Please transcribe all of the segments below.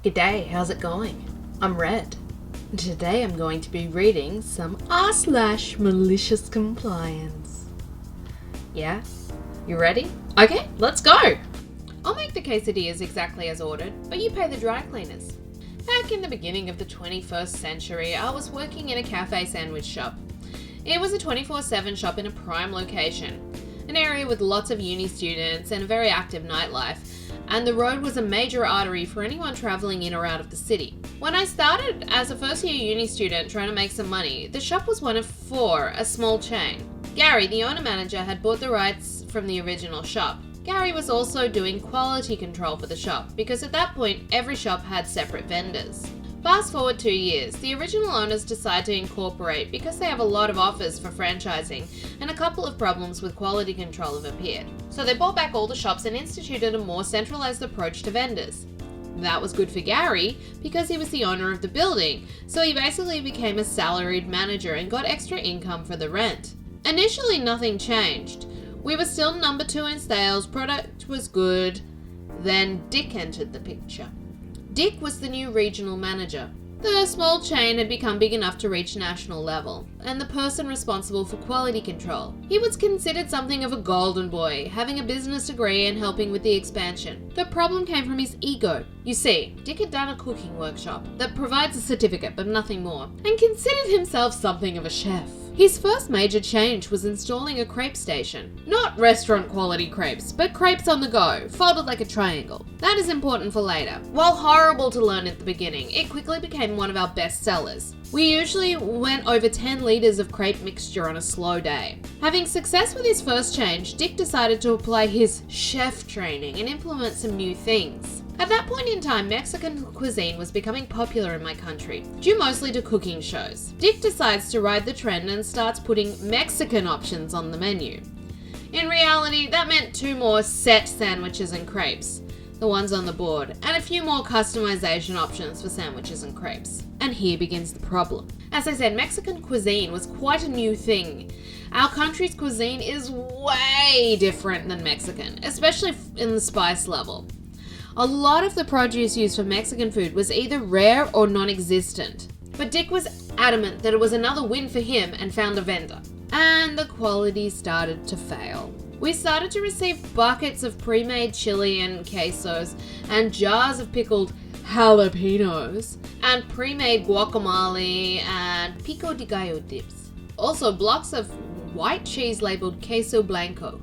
G'day, how's it going? I'm Red. Today I'm going to be reading some r/malicious compliance. Yeah? You ready? Okay, let's go! I'll make the quesadillas exactly as ordered, but you pay the dry cleaners. Back in the beginning of the 21st century, I was working in a cafe sandwich shop. It was a 24/7 shop in a prime location, an area with lots of uni students and a very active nightlife, and the road was a major artery for anyone travelling in or out of the city. When I started as a first-year uni student trying to make some money, the shop was one of four, a small chain. Gary, the owner-manager, had bought the rights from the original shop. Gary was also doing quality control for the shop, because at that point, every shop had separate vendors. Fast forward 2 years, the original owners decide to incorporate because they have a lot of offers for franchising and a couple of problems with quality control have appeared. So they bought back all the shops and instituted a more centralized approach to vendors. That was good for Gary because he was the owner of the building, so he basically became a salaried manager and got extra income for the rent. Initially, nothing changed. We were still number 2 in sales, product was good. Then Dick entered the picture. Dick was the new regional manager. The small chain had become big enough to reach national level, and the person responsible for quality control. He was considered something of a golden boy, having a business degree and helping with the expansion. The problem came from his ego. You see, Dick had done a cooking workshop that provides a certificate but nothing more, and considered himself something of a chef. His first major change was installing a crepe station. Not restaurant quality crepes, but crepes on the go, folded like a triangle. That is important for later. While horrible to learn at the beginning, it quickly became one of our best sellers. We usually went over 10 litres of crepe mixture on a slow day. Having success with his first change, Dick decided to apply his chef training and implement some new things. At that point in time, Mexican cuisine was becoming popular in my country, due mostly to cooking shows. Dick decides to ride the trend and starts putting Mexican options on the menu. In reality, that meant 2 more set sandwiches and crepes, the ones on the board, and a few more customization options for sandwiches and crepes. And here begins the problem. As I said, Mexican cuisine was quite a new thing. Our country's cuisine is way different than Mexican, especially in the spice level. A lot of the produce used for Mexican food was either rare or non-existent. But Dick was adamant that it was another win for him and found a vendor. And the quality started to fail. We started to receive buckets of pre-made chili and quesos and jars of pickled jalapenos and pre-made guacamole and pico de gallo dips. Also blocks of white cheese labeled queso blanco.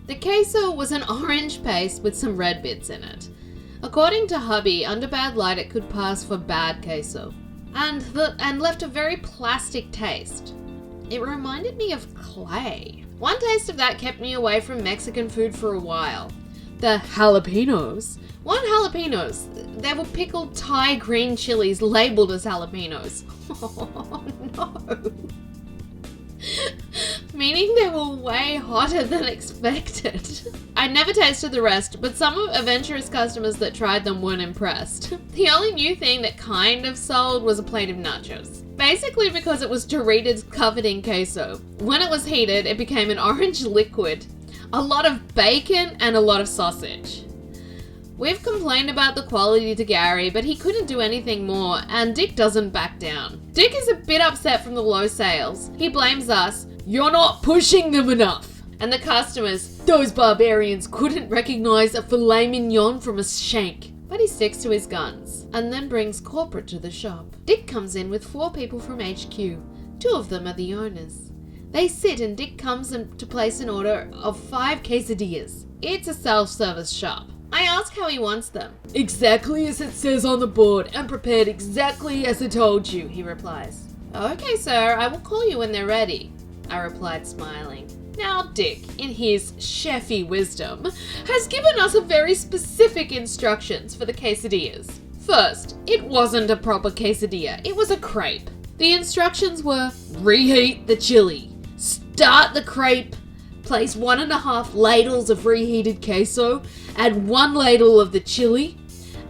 The queso was an orange paste with some red bits in it. According to hubby, under bad light it could pass for bad queso, and left a very plastic taste. It reminded me of clay. One taste of that kept me away from Mexican food for a while. The jalapenos. They were pickled Thai green chilies labeled as jalapenos. Oh no. Meaning they were way hotter than expected. I never tasted the rest, but some adventurous customers that tried them weren't impressed. The only new thing that kind of sold was a plate of nachos. Basically because it was Doritos covered in queso. When it was heated, it became an orange liquid, a lot of bacon and a lot of sausage. We've complained about the quality to Gary, but he couldn't do anything more, and Dick doesn't back down. Dick is a bit upset from the low sales. He blames us. You're not pushing them enough. And the customers, those barbarians couldn't recognize a filet mignon from a shank. But he sticks to his guns, and then brings corporate to the shop. Dick comes in with 4 people from HQ. 2 of them are the owners. They sit and Dick comes in to place an order of 5 quesadillas. It's a self-service shop. I ask how he wants them. Exactly as it says on the board and prepared exactly as I told you, he replies. Okay, sir, I will call you when they're ready, I replied, smiling. Now Dick, in his chefy wisdom, has given us a very specific instructions for the quesadillas. First, it wasn't a proper quesadilla, it was a crepe. The instructions were, reheat the chili, start the crepe, place 1.5 ladles of reheated queso, add 1 ladle of the chili,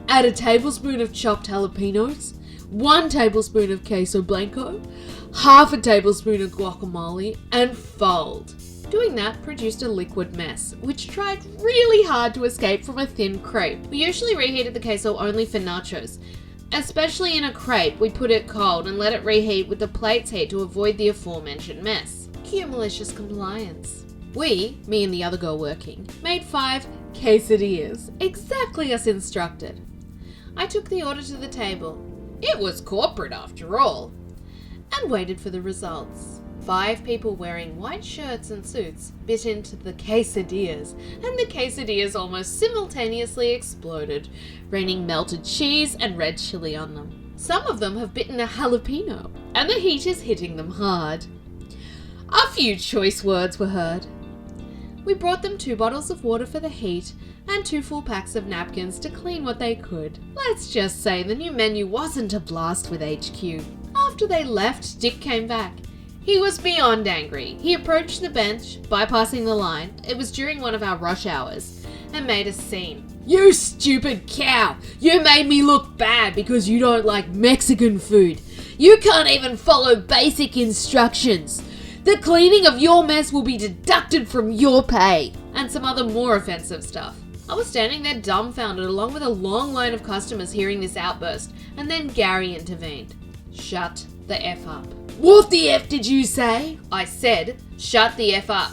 add a tablespoon of chopped jalapenos, 1 tablespoon of queso blanco, half a tablespoon of guacamole, and fold. Doing that produced a liquid mess, which tried really hard to escape from a thin crepe. We usually reheated the queso only for nachos. Especially in a crepe, we put it cold and let it reheat with the plate's heat to avoid the aforementioned mess. Cue malicious compliance. We, me and the other girl working, made 5 quesadillas, exactly as instructed. I took the order to the table. It was corporate after all. And waited for the results. 5 people wearing white shirts and suits bit into the quesadillas, and the quesadillas almost simultaneously exploded, raining melted cheese and red chili on them. Some of them have bitten a jalapeno, and the heat is hitting them hard. A few choice words were heard. We brought them 2 bottles of water for the heat and 2 full packs of napkins to clean what they could. Let's just say the new menu wasn't a blast with HQ. After they left, Dick came back. He was beyond angry. He approached the bench, bypassing the line. It was during one of our rush hours, and made a scene. "You stupid cow! You made me look bad because you don't like Mexican food. You can't even follow basic instructions. The cleaning of your mess will be deducted from your pay." And some other more offensive stuff. I was standing there dumbfounded along with a long line of customers hearing this outburst, and then Gary intervened. "Shut the F up." "What the F did you say?" I said, "Shut the F up.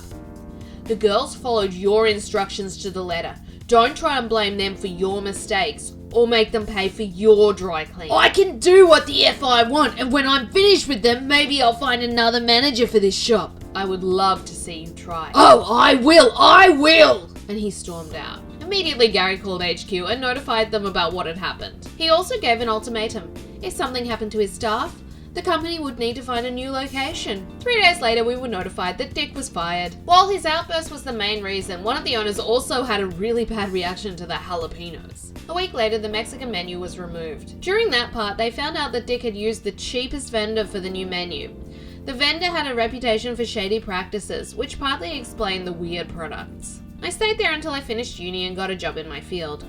The girls followed your instructions to the letter. Don't try and blame them for your mistakes or make them pay for your dry cleaning." "I can do what the F I want, and when I'm finished with them, maybe I'll find another manager for this shop." "I would love to see you try." "Oh, I will! And he stormed out. Immediately, Gary called HQ and notified them about what had happened. He also gave an ultimatum. If something happened to his staff, the company would need to find a new location. 3 days later, we were notified that Dick was fired. While his outburst was the main reason, one of the owners also had a really bad reaction to the jalapenos. A week later, the Mexican menu was removed. During that part, they found out that Dick had used the cheapest vendor for the new menu. The vendor had a reputation for shady practices, which partly explained the weird products. I stayed there until I finished uni and got a job in my field.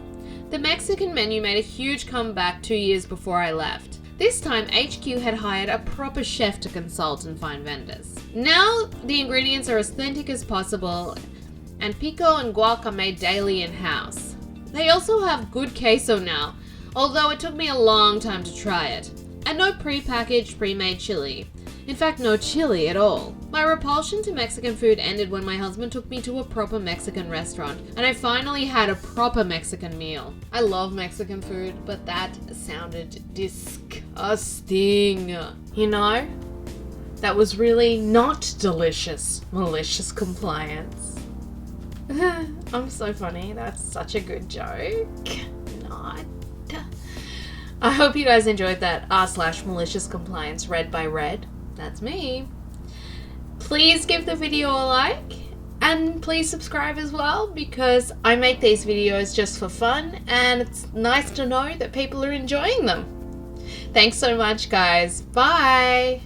The Mexican menu made a huge comeback 2 years before I left. This time, HQ had hired a proper chef to consult and find vendors. Now, the ingredients are as authentic as possible, and pico and guac are made daily in-house. They also have good queso now, although it took me a long time to try it. And no pre-packaged, pre-made chili. In fact, no chili at all. My repulsion to Mexican food ended when my husband took me to a proper Mexican restaurant, and I finally had a proper Mexican meal. I love Mexican food, but that sounded disgusting. You know? That was really not delicious. Malicious compliance. I'm so funny. That's such a good joke. Not. I hope you guys enjoyed that r/malicious compliance read by Red. That's me. Please give the video a like and please subscribe as well, because I make these videos just for fun and it's nice to know that people are enjoying them. Thanks so much, guys. Bye.